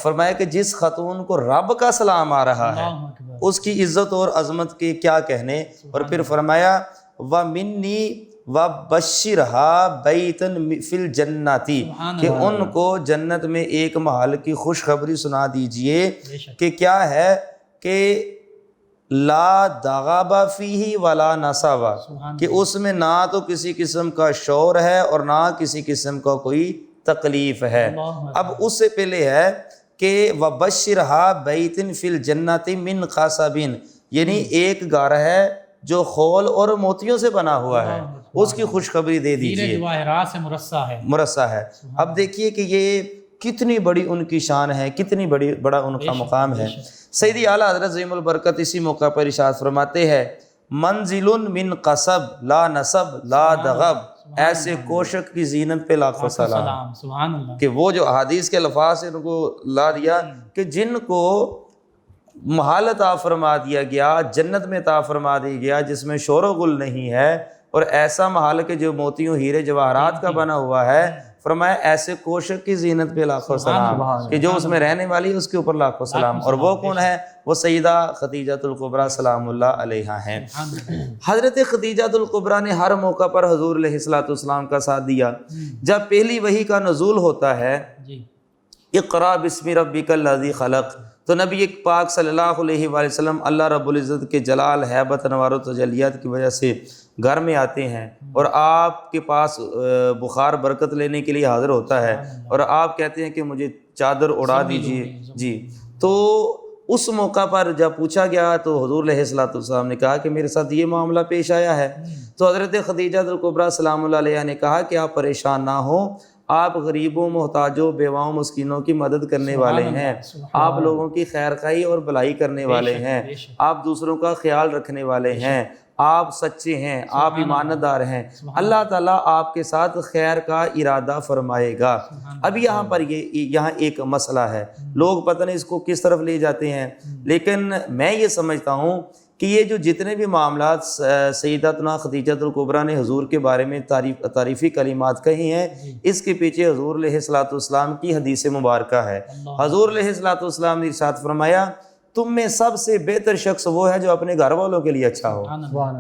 فرمایا کہ جس خاتون کو رب کا سلام آ رہا ہے اس کی عزت اور عظمت کے کیا کہنے۔ اور پھر فرمایا وَمِنِّي وَبَشِّرْهَا بَيْتًا فِي الْجَنَّةِ، کہ ان کو جنت میں ایک محل کی خوشخبری سنا دیجئے کہ کیا ہے، کہ لا دغب فیہ ولا نصب، کہ اس میں نہ تو کسی قسم کا شور ہے اور نہ کسی قسم کا کوئی تکلیف ہے۔ اب اس سے پہلے ہے کہ وَبَشِّرْهَا بَيْتٍ فِي الْجَنَّةِ مِنْ خَصَبٍ، یعنی ایک گھر ہے جو خول اور موتیوں سے بنا ہوا ہے، اس کی خوشخبری دے دیجیے، جواہرات سے مرصع ہے۔ اب دیکھیے کہ یہ کتنی بڑی ان کی شان ہے، کتنی بڑا ان کا مقام ہے۔ سیدی اعلیٰ حضرت عظیم البرکت اسی موقع پر ارشاد فرماتے ہیں، منزل من قصب لا نصب لا دغب، ایسے کوشک کی زینت پہ لاکھوں سلام۔ سبحان اللہ، کہ وہ جو احادیث کے الفاظ سے ان کو لا دیا کہ جن کو محال عطا فرما دیا گیا، جنت میں عطا فرما دیا گیا جس میں شور و غل نہیں ہے، اور ایسا محل کہ جو موتیوں ہیرے جواہرات کا بنا ہوا ہے، فرمایا ایسے کوشک کی زینت پہ لاکھوں سلام، کہ جو اس میں رہنے والی ہے اس کے اوپر لاکھوں سلام۔ اور وہ کون ہے؟ وہ سیدہ خدیجۃ الکبریٰ سلام اللہ علیہا ہیں۔ حضرت خدیجۃ الکبریٰ نے ہر موقع پر حضور علیہ الصلوۃ والسلام کا ساتھ دیا۔ جب پہلی وحی کا نزول ہوتا ہے، اقرا بسم ربک الذی خلق، تو نبی پاک صلی اللہ علیہ وآلہ وسلم اللہ رب العزت کے جلال، ہیبت، انوار و تجلیات کی وجہ سے گھر میں آتے ہیں، اور آپ کے پاس بخار برکت لینے کے لیے حاضر ہوتا ہے، اور آپ کہتے ہیں کہ مجھے چادر اڑا دیجیے جی۔ تو اس موقع پر جب پوچھا گیا تو حضور علیہ الصلوۃ والسلام نے کہا کہ میرے ساتھ یہ معاملہ پیش آیا ہے۔ تو حضرت خدیجۃ الکبریٰ سلام اللہ علیہا نے کہا کہ آپ پریشان نہ ہوں، آپ غریبوں، محتاجوں، بیواؤں، مسکینوں کی مدد کرنے والے ہیں، آپ لوگوں کی خیر خواہی اور بھلائی کرنے والے ہیں، آپ دوسروں کا خیال رکھنے والے ہیں، آپ سچے ہیں، آپ ایمانت دار ہیں، اللہ تعالیٰ آپ کے ساتھ خیر کا ارادہ فرمائے گا۔ اب یہاں پر یہاں ایک مسئلہ ہے، لوگ پتہ نہیں اس کو کس طرف لے جاتے ہیں، لیکن میں یہ سمجھتا ہوں کہ یہ جو جتنے بھی معاملات سیدتنا خدیجۃ الکبریٰ نے حضور کے بارے میں تعریفی کلمات کہی ہیں، اس کے پیچھے حضور علیہ الصلوۃ والسلام کی حدیث مبارکہ ہے۔ حضور علیہ الصلوۃ والسلام نے ارشاد فرمایا، تم میں سب سے بہتر شخص وہ ہے جو اپنے گھر والوں کے لیے اچھا ہو۔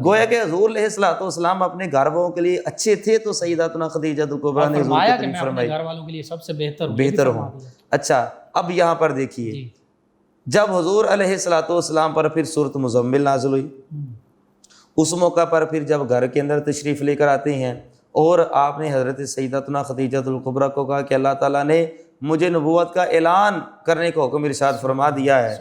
گویا کہ حضور علیہ الصلوۃ والسلام اپنے گھر والوں کے لیے اچھے تھے، تو سیدتنا خدیجۃ الکبریٰ نے حضور کی تعریف فرمائی گھر والوں کے لیے سب سے بہتر ہوں۔ اچھا، اب یہاں پر دیکھیے، جب حضور علیہ الصلوۃ والسلام پر پھر سورۃ مزمل نازل ہوئی، اس موقع پر پھر جب گھر کے اندر تشریف لے کر آتے ہیں، اور آپ نے حضرت سیدتنا خدیجۃ الکبریٰ کو کہا کہ اللہ تعالیٰ نے مجھے نبوت کا اعلان کرنے کا حکم ارشاد فرما دیا ہے،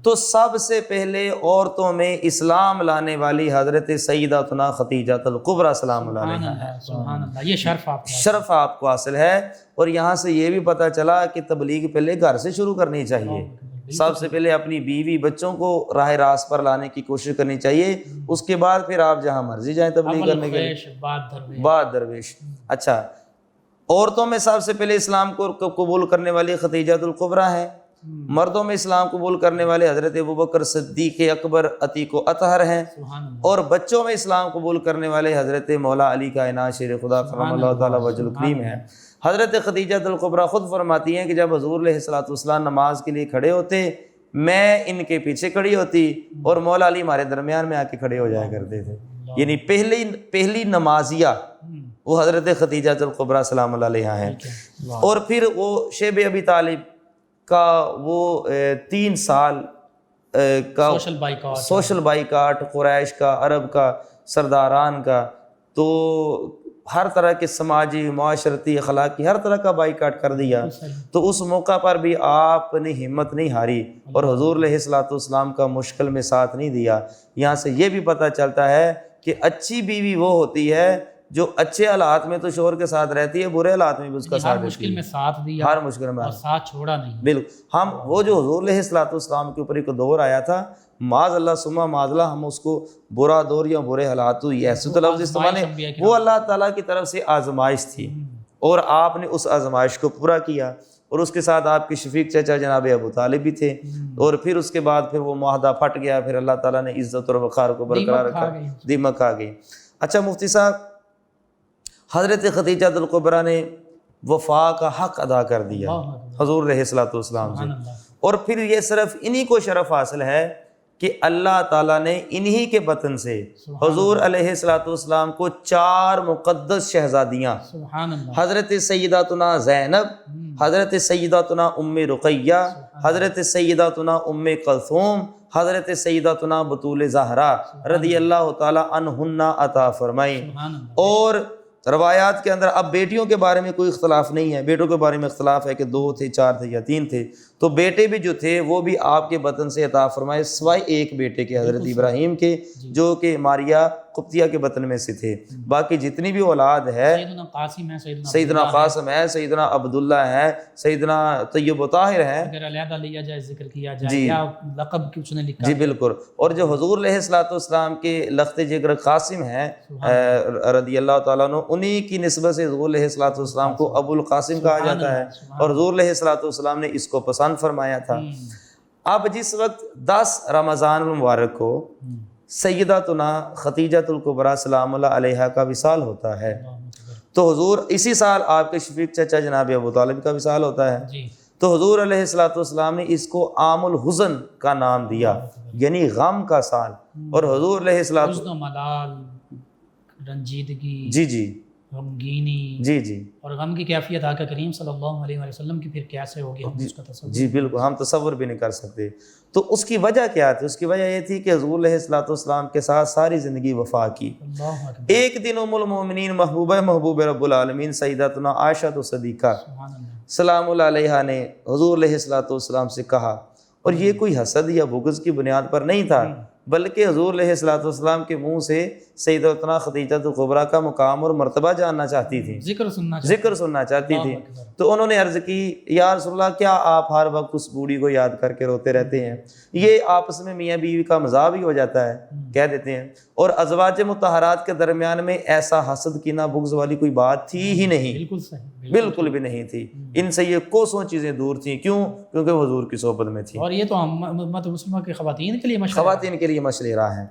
تو سب سے پہلے عورتوں میں اسلام لانے والی حضرت سیدتنا خدیجۃ الکبریٰ سلام اللہ علیہا، سبحان اللہ، یہ شرف آپ کو حاصل ہے۔ اور یہاں سے یہ بھی پتہ چلا کہ تبلیغ پہلے گھر سے شروع کرنی چاہیے، سب سے پہلے اپنی بیوی بچوں کو راہ راست پر لانے کی کوشش کرنی چاہیے، اس کے بعد پھر آپ جہاں مرضی جائیں تبلیغ کرنے کے لیے، بعد درویش۔ اچھا، عورتوں میں سب سے پہلے اسلام کو قبول کرنے والی خدیجۃ الکبریٰ ہیں، مردوں میں اسلام قبول کرنے والے حضرت ابوبکر صدیق اکبر عتیق و اطہر ہیں، اور بچوں میں اسلام قبول کرنے والے حضرت مولا علی کائنات شیر خدا کرم اللہ تعالیٰ وجہ الکریم ہیں۔ حضرت خدیجۃ الکبریٰ خود فرماتی ہیں کہ جب حضور علیہ الصلوۃ والسلام نماز کے لیے کھڑے ہوتے، میں ان کے پیچھے کھڑی ہوتی، اور مولا علی ہمارے درمیان میں آ کے کھڑے ہو جایا کرتے تھے۔ یعنی پہلی نمازیہ وہ حضرت خدیجۃ الکبریٰ سلام اللہ علیہا ہیں۔ اور پھر وہ شیب ابی طالب کا وہ 3 سال کا سوشل بائیکاٹ، قریش کا، عرب کا، سرداران کا، تو ہر طرح کے سماجی، معاشرتی، اخلاقی ہر طرح کا بائیکاٹ کر دیا۔ تو اس موقع پر بھی آپ نے ہمت نہیں ہاری، اور حضور علیہ الصلوۃ والسلام کا مشکل میں ساتھ نہیں دیا۔ یہاں سے یہ بھی پتہ چلتا ہے کہ اچھی بیوی وہ ہوتی ہے جو اچھے حالات میں تو شوہر کے ساتھ رہتی ہے، برے حالات میں بھی اس کا ساتھ دیتی ہے، مشکل میں ساتھ دیا، ہر مشکل میں، اور ساتھ چھوڑا نہیں۔ بالکل، ہم وہ جو حضور علیہ الصلوۃ والسلام کے اوپر ایک دور آیا تھا، معاذ اللہ ثم معاذ اللہ، ہم اس کو برا دور یا برے حالات، ایسے تو لفظ استعمال ہے، وہ اللہ تعالیٰ کی طرف سے آزمائش تھی، اور آپ نے اس آزمائش کو پورا کیا، اور اس کے ساتھ آپ کے شفیق چچا جناب ابو طالب بھی تھے، اور پھر اس کے بعد پھر وہ معاہدہ پھٹ گیا، پھر اللہ تعالیٰ نے عزت اور وقار کو برقرار رکھا، دیمک آ گئی۔ اچھا مفتی صاحب، حضرت خدیجۃ الکبریٰ نے وفا کا حق ادا کر دیا حضور علیہ الصلوۃ والسلام سے، اور پھر یہ صرف انہی کو شرف حاصل ہے کہ اللہ تعالیٰ نے انہی کے بطن سے حضور علیہ الصلوۃ والسلام کو 4 مقدس شہزادیاں، حضرت سیداتنا زینب، حضرت سیداتنا ام رقیہ، حضرت سیداتنا ام کلثوم، حضرت سیداتنا بطول زہرا رضی اللہ تعالیٰ عنہن عطا فرمائی۔ اور روایات کے اندر اب بیٹیوں کے بارے میں کوئی اختلاف نہیں ہے، بیٹوں کے بارے میں اختلاف ہے کہ 2 تھے، 4 تھے یا 3 تھے، تو بیٹے بھی جو تھے وہ بھی آپ کے بطن سے عطا فرمائے، سوائے ایک بیٹے کے حضرت ابراہیم کے، جو کہ ماریہ قبطیہ کے بطن میں سے تھے۔ باقی جتنی بھی اولاد ہے، سیدنا قاسم ہے، سیدنا عبداللہ ہے، سیدنا طیب و طاہر ہیں، اگر علیحدہ لیا جائے، ذکر کیا جائے، یا لقب کی اس نے لکھا، جی بالکل۔ اور جو حضور علیہ الصلوۃ والسلام کے لخت جگر قاسم ہیں رضی اللہ تعالیٰ عنہ، انہی کی نسبت سے حضور علیہ الصلوۃ والسلام کو ابو القاسم کہا جاتا ہے، اور حضور علیہ الصلوۃ والسلام نے اس کو پسند فرمایا تھا۔ اب جس وقت 10 رمضان المبارک کو سیداتنا خدیجۃ الکبریٰ سلام اللہ علیہا کا وصال ہوتا ہے، تو حضور اسی سال آپ کے شفیق چچا جناب ابو طالب کا وصال ہوتا ہے، جی تو حضور علیہ الصلوۃ والسلام نے اس کو عام الحزن کا نام دیا، یعنی غم کا سال۔ اور حضور علیہ الصلوۃ حزن و ملال، رنجیدگی، جی جی غمگینی جی جی اور غم کی کیفیت آقا کریم صلی اللہ علیہ وسلم کی پھر کیسے ہوگی، ہم اس کا تصور جی بالکل ہم تصور بھی نہیں کر سکتے۔ تو اس کی وجہ کیا تھی؟ اس کی وجہ یہ تھی کہ حضور علیہ الصلوۃ والسلام کے ساتھ ساری زندگی وفا کی۔ اللہ اکبر، ایک دن ام المومنین محبوب رب العالمین سیداتنا عائشہ صدیقہ سبحان اللہ، سلام اللہ علیہا نے حضور علیہ الصلوۃ والسلام سے کہا، اور یہ کوئی حسد یا بغض کی بنیاد پر نہیں تھا، بلکہ حضور علیہ الصلوۃ والسلام کے منہ سے سیدتنا خدیجۃ الکبریٰ کا مقام اور مرتبہ جاننا چاہتی تھی، ذکر سننا چاہتے ذکر سننا چاہتی تھی۔ اللہ اکبر، تو انہوں نے عرض کی، یا رسول اللہ کیا آپ ہر وقت اس بوڑھی کو یاد کر کے روتے رہتے ہیں؟ یہ آپس میں میاں بیوی کا مذاق بھی ہو جاتا ہے، کہہ دیتے ہیں، اور ازواج مطہرات کے درمیان میں ایسا حسد کینہ بغض والی کوئی بات تھی ہی نہیں، بالکل صحیح، بالکل بھی نہیں تھی۔ ان سے یہ کوسوں چیزیں دور تھیں، کیوں؟ کیونکہ وہ حضور کی صحبت میں تھی۔ اور یہ تو ہم امت مسلمہ کی خواتین کے لیے مشورہ ہے۔ خواتین کے لیے مشورہ راہ ہیں۔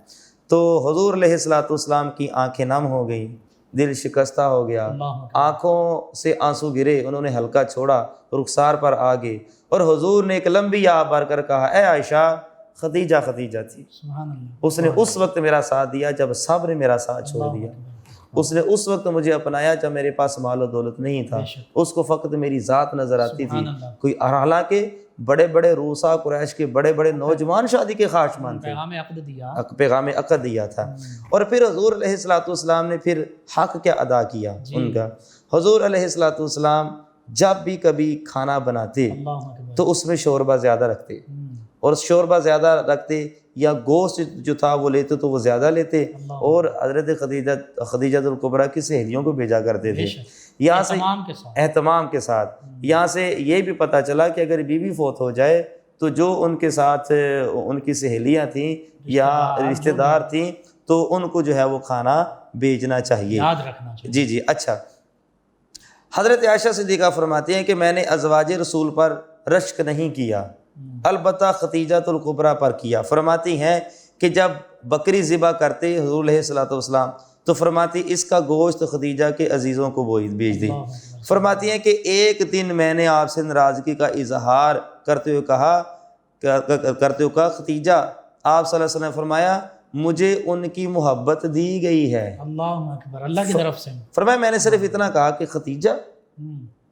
تو حضور علیہ الصلوۃ والسلام کی آنکھیں نم ہو گئیں، دل شکستہ ہو گیا، اللہ اکبر، آنکھوں سے آنسو گرے، انہوں نے حلقہ چھوڑا، رخسار پر آ گئے، اور حضور نے ایک لمبی آہ بھر کر کہا، اے عائشہ، خدیجہ خدیجہ تھی، سبحان اللہ، اس نے اس وقت میرا ساتھ دیا جب صبر نے میرا ساتھ چھوڑ اللہ دیا، اکبر، اس نے اس وقت مجھے اپنایا جب میرے پاس مال و دولت نہیں تھا، بے شک، اس کو فقط میری ذات نظر آتی تھی۔ سبحان اللہ، کوئی حالانکہ بڑے بڑے روسا قریش کے بڑے بڑے نوجوان شادی کے خواہشمند تھے، پیغام عقد دیا، پیغام عقد دیا تھا۔ اور پھر حضور علیہ الصلوۃ والسلام نے پھر حق کیا ادا کیا ان کا؟ حضور علیہ الصلوۃ والسلام جب بھی کبھی کھانا بناتے اللہ اکبر، تو اس میں شوربہ زیادہ رکھتے، اور شوربہ زیادہ رکھتے یا گوشت جو تھا وہ لیتے تو وہ زیادہ لیتے، اور حضرت خدیجۃ الکبریٰ کی سہیلیوں کو بھیجا کرتے تھے۔ یہاں سے اہتمام کے ساتھ، اہتمام کے ساتھ یہاں سے یہ بھی پتہ چلا کہ اگر بیوی فوت ہو جائے تو جو ان کے ساتھ ان کی سہیلیاں تھیں یا رشتہ دار تھیں تو ان کو جو ہے وہ کھانا بھیجنا چاہیے۔ یاد رکھنا چاہیے، جی جی اچھا۔ حضرت عائشہ صدیقہ فرماتی ہیں کہ میں نے ازواج رسول پر رشک نہیں کیا، البتہ خدیجۃ الکبریٰ پر کیا۔ فرماتی ہیں کہ جب بکری ذبح کرتے حضور علیہ الصلوۃ والسلام تو فرماتی اس کا گوشت خدیجہ کے عزیزوں کو بھیج دیں۔ فرماتی ہیں کہ ایک دن میں نے آپ سے ناراضگی کا اظہار کرتے ہوئے کہا خدیجہ، آپ صلی اللہ علیہ وسلم نے فرمایا مجھے ان کی محبت دی گئی ہے۔ اللہ اکبر، اللہ کی طرف سے، فرمایا میں نے صرف اتنا کہا کہ خدیجہ،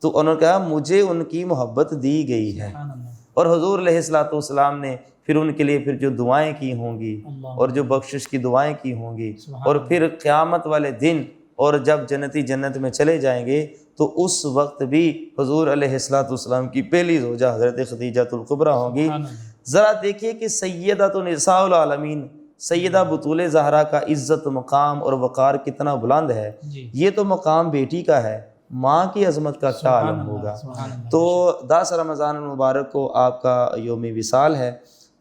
تو انہوں نے کہا مجھے ان کی محبت دی گئی ہے۔ سبحان اللہ، اور حضور علیہ الصلوۃ والسلام نے پھر ان کے لیے پھر جو دعائیں کی ہوں گی اللہ، اور جو بخشش کی دعائیں کی ہوں گی، سبحان اور پھر قیامت والے دن اور جب جنتی جنت میں چلے جائیں گے تو اس وقت بھی حضور علیہ الصلوۃ والسلام کی پہلی زوجہ حضرت خدیجۃ الکبریٰ ہوں گی۔ سبحان اللہ، ذرا دیکھیے کہ سیدۃ نساء العالمین سیدہ بطول زہرا کا عزت مقام اور وقار کتنا بلند ہے۔ جی، یہ تو مقام بیٹی کا ہے، ماں کی عظمت کا کیا عالم ہوگا۔ سبحان اللہ، تو 10 رمضان المبارک کو آپ کا یوم وصال ہے،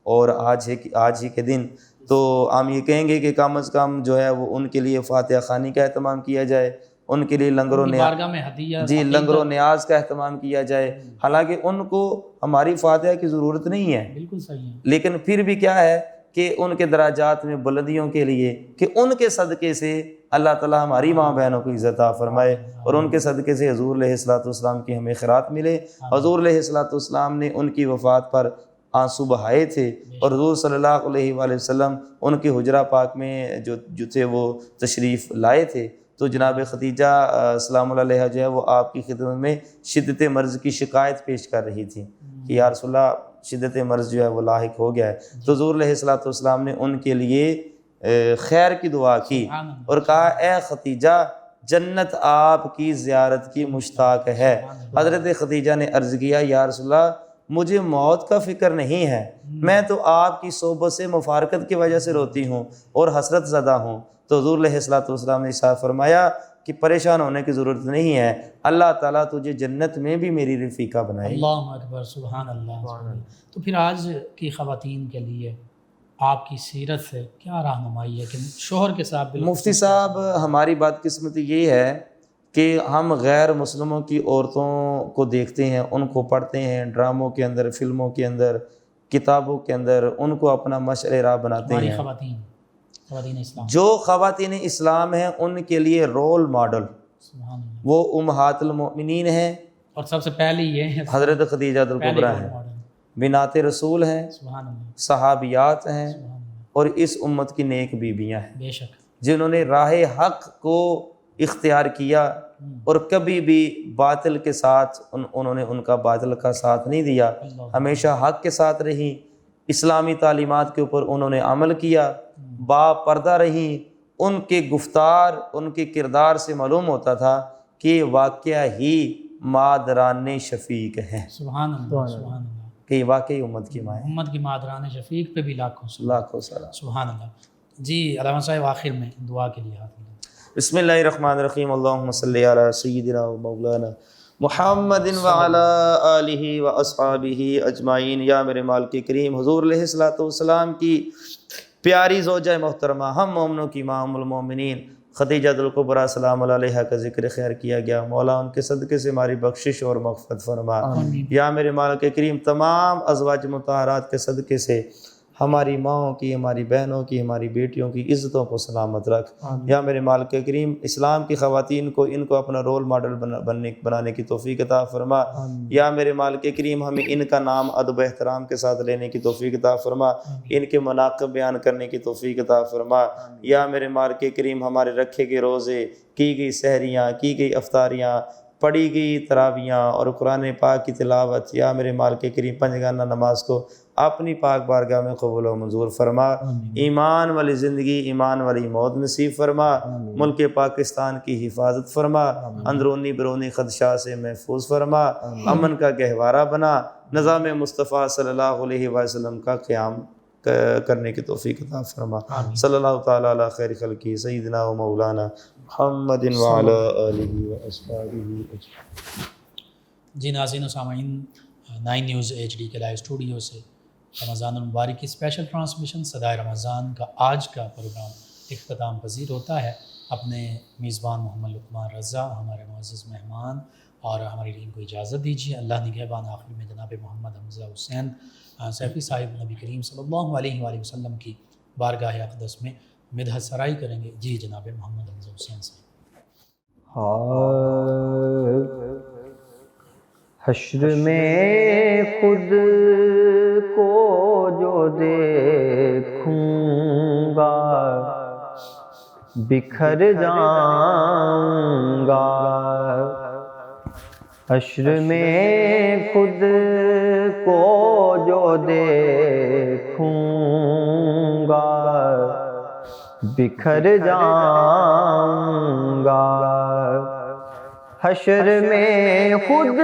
اور آج ہی کے دن تو ہم یہ کہیں گے کہ کم از کم جو ہے وہ ان کے لیے فاتحہ خوانی کا اہتمام کیا جائے، ان کے لیے لنگر و نیاز، بارگاہ میں ہدیہ، جی لنگر و نیاز کا اہتمام کیا جائے۔ حالانکہ ان کو ہماری فاتحہ کی ضرورت نہیں ہے، بالکل صحیح ہے، لیکن پھر بھی کیا ہے کہ ان کے دراجات میں بلندیوں کے لیے کہ ان کے صدقے سے اللہ تعالیٰ ہماری ماں بہنوں کو عزت عطا فرمائے، اور ان کے صدقے سے حضور علیہ الصلوۃ والسلام کی ہمیں خیرات ملے۔ حضور علیہ الصلوۃ والسلام نے ان کی وفات پر آنسو بہائے تھے، اور حضور صلی اللہ علیہ وآلہ وسلم ان کے حجرہ پاک میں جو تھے وہ تشریف لائے تھے، تو جناب خدیجہ سلام اللہ علیہا جو ہے وہ آپ کی خدمت میں شدت مرض کی شکایت پیش کر رہی تھی کہ یا رسول اللہ شدت مرض جو ہے وہ لاحق ہو گیا ہے۔ تو حضور علیہ الصلوۃ والسلام نے ان کے لیے خیر کی دعا کی اور کہا اے خدیجہ، جنت آپ کی زیارت کی مشتاق ہے۔ حضرت خدیجہ نے عرض کیا یا رسول اللہ مجھے موت کا فکر نہیں ہے، میں تو آپ کی صحبت سے مفارقت کی وجہ سے روتی ہوں اور حسرت زدہ ہوں۔ تو حضور علیہ الصلوۃ والسلام نے ارشاد فرمایا کہ پریشان ہونے کی ضرورت نہیں ہے، اللہ تعالیٰ تجھے جنت میں بھی میری رفیقہ بنائے۔ اللہ اکبر، سبحان اللہ۔ تو پھر آج کی خواتین کے لیے آپ کی سیرت سے کیا رہنمائی ہے کہ شوہر کے ساتھ مفتی صاحب ہماری بدقسمتی یہ ہے کہ ہم غیر مسلموں کی عورتوں کو دیکھتے ہیں، ان کو پڑھتے ہیں، ڈراموں کے اندر، فلموں کے اندر، کتابوں کے اندر، ان کو اپنا مشعل راہ بناتے ہماری ہیں، خواتین، خواتین اسلام، جو خواتین اسلام ہیں ان کے لیے رول ماڈل سبحان اللہ، وہ امہات المؤمنین ہیں، اور سب سے پہلے یہ ہے حضرت خدیجہ الکبریٰ ہیں، بنات رسول ہیں، سبحان اللہ، صحابیات ہیں، سبحان اللہ، اور اس امت کی نیک بیویاں ہیں بے شک، جنہوں نے راہ حق کو اختیار کیا اور کبھی بھی باطل کے ساتھ انہوں نے ان کا باطل کا ساتھ نہیں دیا، ہمیشہ حق کے ساتھ رہیں، اسلامی تعلیمات کے اوپر انہوں نے عمل کیا، با پردہ رہیں، ان کے گفتار ان کے کردار سے معلوم ہوتا تھا کہ واقعہ ہی مادران شفیق ہیں، سبحان اللہ، سبحان اللہ، کہ یہ واقعی امت کی ماں ہے۔ محمد کی مادران شفیق پہ بھی لاکھوں سلام، لاکھوں سلام۔ سبحان اللہ۔ جی علامہ صاحب آخر میں دعا کے لیے ہاتھ ملائیں۔ بسم اللہ الرحمن الرحیم، اللہم صلی علی سیدنا و مولانا محمد وعلی آلہ و اصحابہ اجمعین۔ یا میرے مالک کریم، حضور علیہ الصلوۃ والسلام کی پیاری زوجہ محترمہ، ہم مومنوں کی ماں ام المومنین خدیجہ الکبریٰ سلام اللہ علیہا کا ذکر خیر کیا گیا، مولا ان کے صدقے سے ہماری بخشش اور مغفرت فرما۔ یا میرے مالک کریم، تمام ازواج مطہرات کے صدقے سے ہماری ماؤں کی، ہماری بہنوں کی، ہماری بیٹیوں کی عزتوں کو سلامت رکھ۔ یا میرے مالک کریم، اسلام کی خواتین کو ان کو اپنا رول ماڈل بنانے کی توفیق عطا فرما۔ یا میرے مالک کریم، ہمیں ان کا نام ادب و احترام کے ساتھ لینے کی توفیق عطا فرما، ان کے مناقب بیان کرنے کی توفیق عطا فرما۔ یا میرے مالک کریم، ہمارے رکھے گئے روزے، کی گئی سحریاں، کی گئی افطاریاں، پڑھی گئی تراویاں اور قرآن پاک کی تلاوت، یا میرے مالک کریم پنجگانہ نماز کو اپنی پاک بارگاہ میں قبول و منظور فرما۔ ایمان والی زندگی، ایمان والی موت نصیب فرما۔ ملک پاکستان کی حفاظت فرما، اندرونی بیرونی خدشات سے محفوظ فرما، امن کا گہوارہ بنا، نظام مصطفیٰ صلی اللہ علیہ وسلم کا قیام کرنے کی توفیق عطا فرما۔ صلی اللہ تعالیٰ علی خیر خلقہ سیدنا و مولانا محمد وعلی آلہ و اصحابہ اجمعین۔ جی ناظرین و سامعین، 9 نیوز HD کے لائیو اسٹوڈیو سے رمضان المبارک کی اسپیشل ٹرانسمیشن صدائے رمضان کا آج کا پروگرام اختتام پذیر ہوتا ہے۔ اپنے میزبان محمد لقمان رضا، ہمارے معزز مہمان اور ہماری ٹیم کو اجازت دیجیے۔ اللہ نگہبان۔ آخر میں جناب محمد حمزہ حسین سیفی صاحب نبی کریم صلی اللہ علیہ وآلہ وسلم کی بارگاہ اقدس میں مدحت سرائی کریں گے۔ جی جناب محمد حمزہ حسین صاحب۔ حشر میں خود کو جو دیکھوں گا بکھر جاؤں گا، حشر میں خود کو جو دیکھوں گا بکھر جاؤں گا، حشر میں خود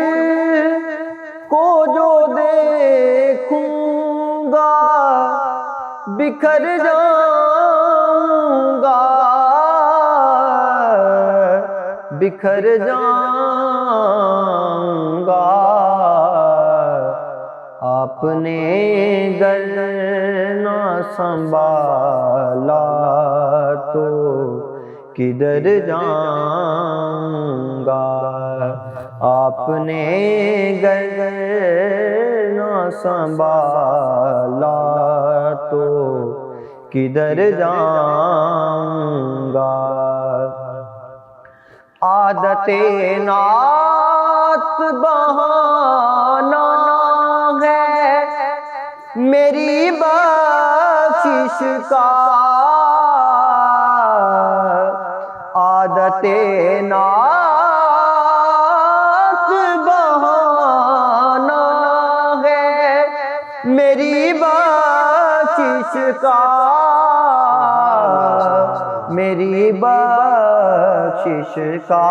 کو جو دیکھوں گا بکھر جاؤں گا، بکھر جاؤں گا، آپ نے گر نہ سنبھالا تو کدھر جاؤں گا، آپ نے گر نہ سنبھالا تو کدھر جاؤں گا، عادت نعت بہانا ہے میری بخشش کا، عادت نعت بہانا ہے میری بخشش کا، میری بخشش کا،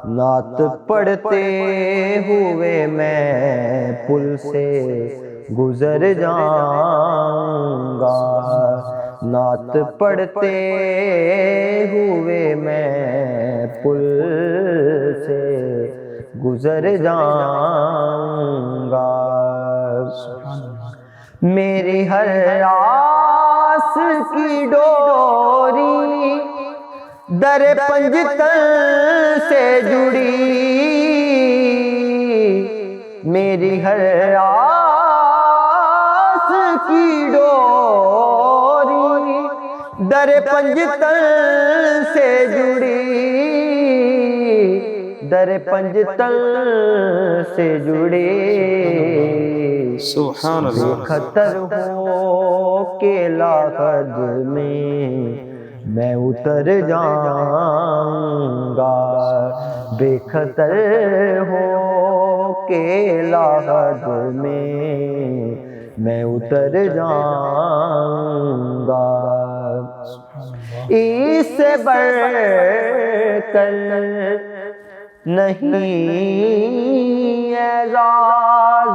نعت پڑھتے ہوئے میں پل سے گزر جاؤں گا، نعت پڑھتے ہوئے میں پل سے گزر جاؤں گا، میری ہر آس کی ڈوری در پنجتن سے جڑی، میری ہر آس کی ڈوری در پنجتن سے جڑی، در پنجتن سے جڑی، سبحان اللہ، خطر ہو کے لاحد میں اتر جاؤں گا، بے خطر ہو کے لاحد میں اتر جاؤں گا، اس سے بڑھ کر نہیں اعزاز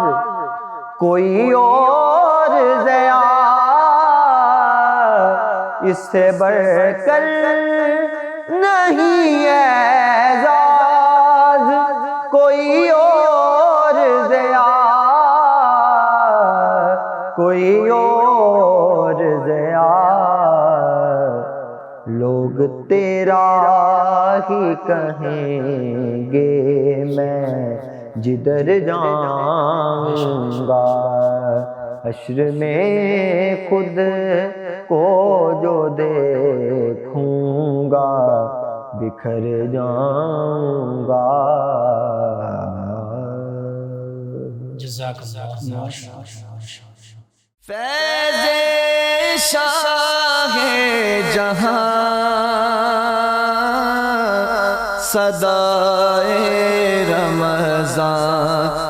کوئی اور ضیا، اس سے بڑھ کر نہیں اعزاز کوئی اور ضیا، کوئی اور ضیا، لوگ تیرا ہی کہیں گے میں جدھر جاؤں گا، حشر میں خود کو جو دیکھوں گا بکھر جاؤں گا۔ جزاک اللہ فیض شاہ جہاں صدائے رمضان